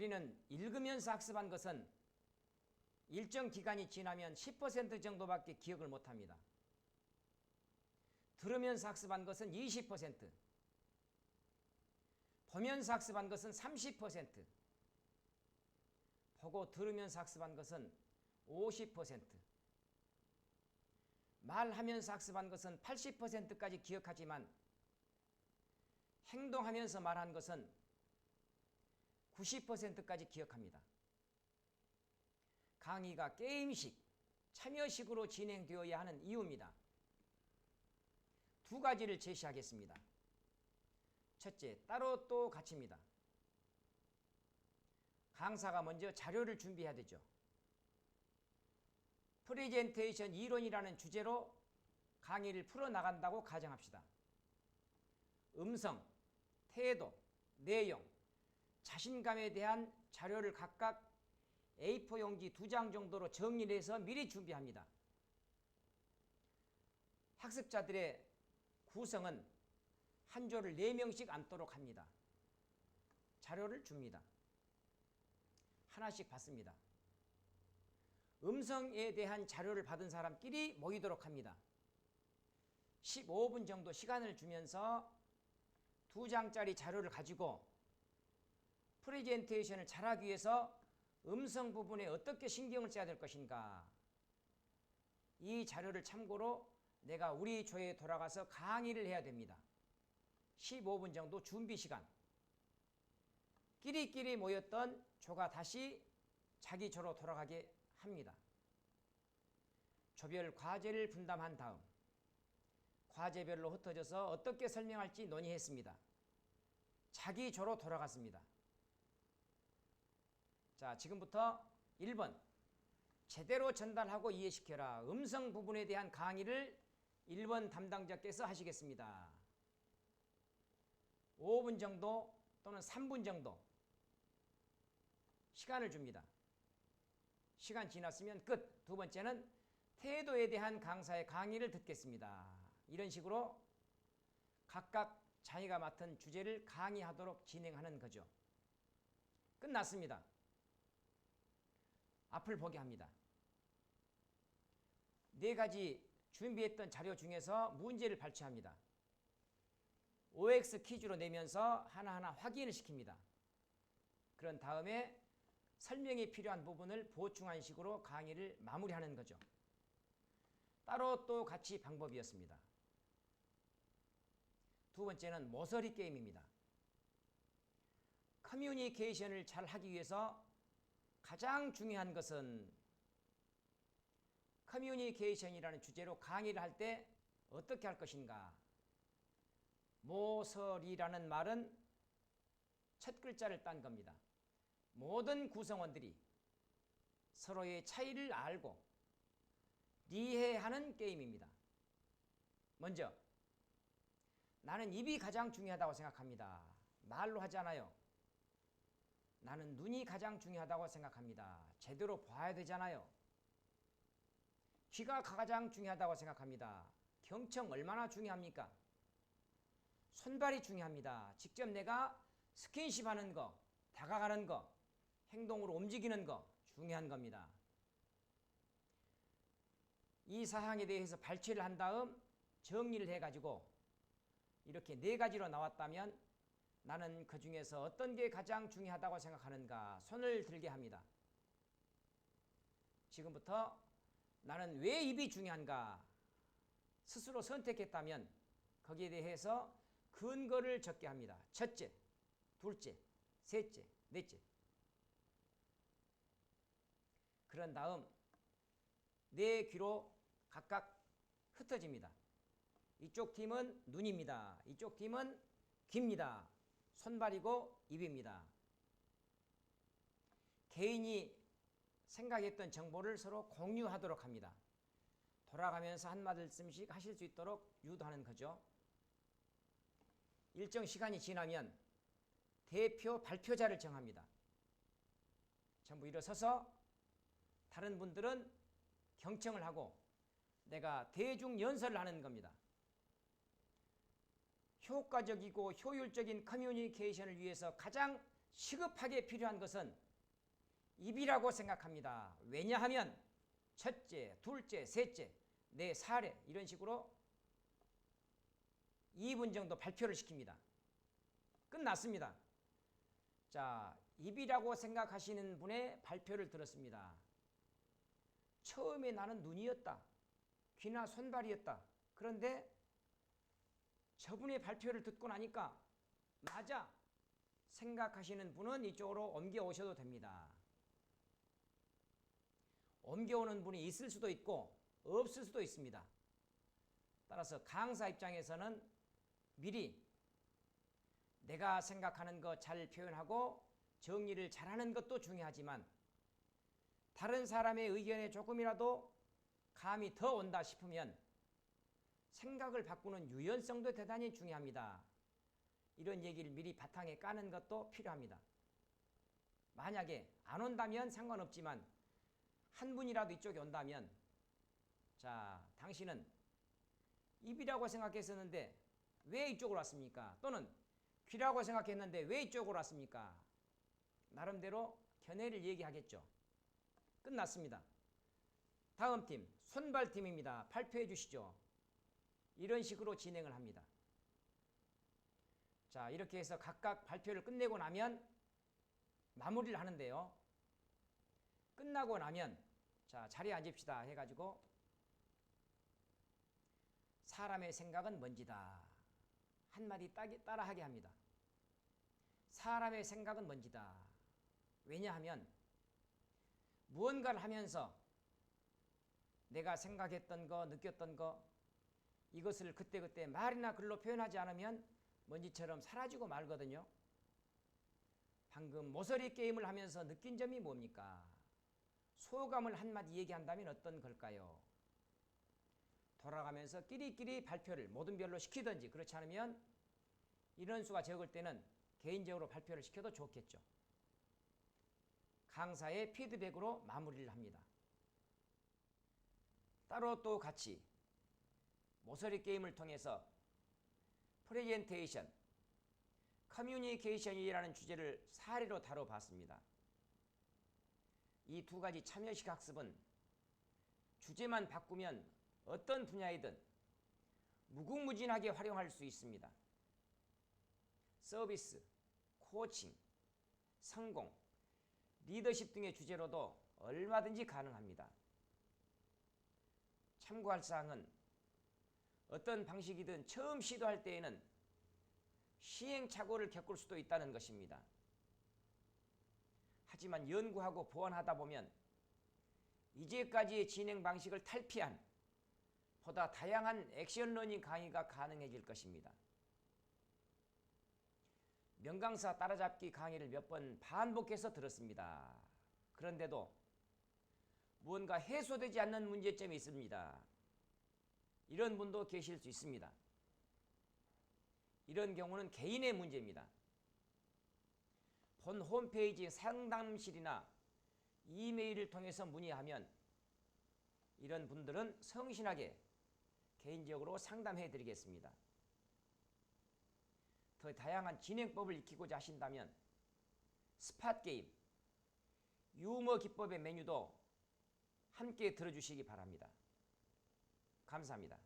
우리는 읽으면서 학습한 것은 일정 기간이 지나면 10% 정도밖에 기억을 못합니다. 들으면서 학습한 것은 20%, 보면서 학습한 것은 30%, 보고 들으면서 학습한 것은 50%, 말하면서 학습한 것은 80%까지 기억하지만 행동하면서 말한 것은 90%까지 기억합니다. 강의가 게임식, 참여식으로 진행되어야 하는 이유입니다. 두 가지를 제시하겠습니다. 첫째, 따로 또 가치입니다. 강사가 먼저 자료를 준비해야 되죠. 프레젠테이션 이론이라는 주제로 강의를 풀어나간다고 가정합시다. 음성, 태도, 내용, 자신감에 대한 자료를 각각 A4 용지 2장 정도로 정리를 해서 미리 준비합니다. 학습자들의 구성은 한 조를 4명씩 앉도록 합니다. 자료를 줍니다. 하나씩 받습니다. 음성에 대한 자료를 받은 사람끼리 모이도록 합니다. 15분 정도 시간을 주면서 2장짜리 자료를 가지고 프레젠테이션을 잘하기 위해서 음성 부분에 어떻게 신경을 써야 될 것인가, 이 자료를 참고로 내가 우리 조에 돌아가서 강의를 해야 됩니다. 15분 정도 준비 시간. 끼리끼리 모였던 조가 다시 자기 조로 돌아가게 합니다. 조별 과제를 분담한 다음 과제별로 흩어져서 어떻게 설명할지 논의했습니다. 자기 조로 돌아갔습니다. 자, 지금부터 1번 제대로 전달하고 이해시켜라. 음성 부분에 대한 강의를 1번 담당자께서 하시겠습니다. 5분 정도 또는 3분 정도 시간을 줍니다. 시간 지났으면 끝. 두 번째는 태도에 대한 강사의 강의를 듣겠습니다. 이런 식으로 각각 자기가 맡은 주제를 강의하도록 진행하는 거죠. 끝났습니다. 앞을 보게 합니다. 4가지 준비했던 자료 중에서 문제를 발췌합니다. OX 퀴즈로 내면서 하나하나 확인을 시킵니다. 그런 다음에 설명이 필요한 부분을 보충한 식으로 강의를 마무리하는 거죠. 따로 또 같이 방법이었습니다. 두 번째는 모서리 게임입니다. 커뮤니케이션을 잘 하기 위해서 가장 중요한 것은 커뮤니케이션이라는 주제로 강의를 할 때 어떻게 할 것인가. 모서리라는 말은 첫 글자를 딴 겁니다. 모든 구성원들이 서로의 차이를 알고 이해하는 게임입니다. 먼저 나는 입이 가장 중요하다고 생각합니다. 말로 하잖아요. 나는 눈이 가장 중요하다고 생각합니다. 제대로 봐야 되잖아요. 귀가 가장 중요하다고 생각합니다. 경청 얼마나 중요합니까? 손발이 중요합니다. 직접 내가 스킨십 하는 거, 다가가는 거, 행동으로 움직이는 거 중요한 겁니다. 이 사항에 대해서 발췌를 한 다음 정리를 해가지고 이렇게 4가지로 나왔다면 나는 그 중에서 어떤 게 가장 중요하다고 생각하는가 손을 들게 합니다. 지금부터 나는 왜 입이 중요한가 스스로 선택했다면 거기에 대해서 근거를 적게 합니다. 첫째, 둘째, 셋째, 넷째. 그런 다음 4귀로 각각 흩어집니다. 이쪽 팀은 눈입니다. 이쪽 팀은 귀입니다. 손발이고 입입니다. 개인이 생각했던 정보를 서로 공유하도록 합니다. 돌아가면서 한 말씀씩 하실 수 있도록 유도하는 거죠. 일정 시간이 지나면 대표 발표자를 정합니다. 전부 일어서서 다른 분들은 경청을 하고 내가 대중 연설을 하는 겁니다. 효과적이고 효율적인 커뮤니케이션을 위해서 가장 시급하게 필요한 것은 입이라고 생각합니다. 왜냐하면 첫째, 둘째, 셋째, 네 사례 이런 식으로 2분 정도 발표를 시킵니다. 끝났습니다. 자, 입이라고 생각하시는 분의 발표를 들었습니다. 처음에 나는 눈이었다. 귀나 손발이었다. 그런데 저분의 발표를 듣고 나니까 맞아 생각하시는 분은 이쪽으로 옮겨오셔도 됩니다. 옮겨오는 분이 있을 수도 있고 없을 수도 있습니다. 따라서 강사 입장에서는 미리 내가 생각하는 거 잘 표현하고 정리를 잘하는 것도 중요하지만 다른 사람의 의견에 조금이라도 감이 더 온다 싶으면 생각을 바꾸는 유연성도 대단히 중요합니다. 이런 얘기를 미리 바탕에 까는 것도 필요합니다. 만약에 안 온다면 상관없지만 한 분이라도 이쪽에 온다면 자, 당신은 입이라고 생각했었는데 왜 이쪽으로 왔습니까? 또는 귀라고 생각했는데 왜 이쪽으로 왔습니까? 나름대로 견해를 얘기하겠죠. 끝났습니다. 다음 팀, 손발팀입니다. 발표해 주시죠. 이런 식으로 진행을 합니다. 자, 이렇게 해서 각각 발표를 끝내고 나면 마무리를 하는데요. 끝나고 나면 자, 자리에 앉읍시다 해가지고 사람의 생각은 먼지다. 한마디 따라하게 합니다. 사람의 생각은 먼지다. 왜냐하면 무언가를 하면서 내가 생각했던 거, 느꼈던 거 이것을 그때그때 말이나 글로 표현하지 않으면 먼지처럼 사라지고 말거든요. 방금 모서리 게임을 하면서 느낀 점이 뭡니까? 소감을 한마디 얘기한다면 어떤 걸까요? 돌아가면서 끼리끼리 발표를 모든 별로 시키든지 그렇지 않으면 인원수가 적을 때는 개인적으로 발표를 시켜도 좋겠죠. 강사의 피드백으로 마무리를 합니다. 따로 또 같이 모서리 게임을 통해서 프레젠테이션, 커뮤니케이션이라는 주제를 사례로 다뤄봤습니다. 이 두 가지 참여식 학습은 주제만 바꾸면 어떤 분야이든 무궁무진하게 활용할 수 있습니다. 서비스, 코칭, 성공, 리더십 등의 주제로도 얼마든지 가능합니다. 참고할 사항은 어떤 방식이든 처음 시도할 때에는 시행착오를 겪을 수도 있다는 것입니다. 하지만 연구하고 보완하다 보면 이제까지의 진행 방식을 탈피한 보다 다양한 액션 러닝 강의가 가능해질 것입니다. 명강사 따라잡기 강의를 몇 번 반복해서 들었습니다. 그런데도 무언가 해소되지 않는 문제점이 있습니다. 이런 분도 계실 수 있습니다. 이런 경우는 개인의 문제입니다. 본 홈페이지 상담실이나 이메일을 통해서 문의하면 이런 분들은 성실하게 개인적으로 상담해 드리겠습니다. 더 다양한 진행법을 익히고자 하신다면 스팟 게임, 유머 기법의 메뉴도 함께 들어주시기 바랍니다. 감사합니다.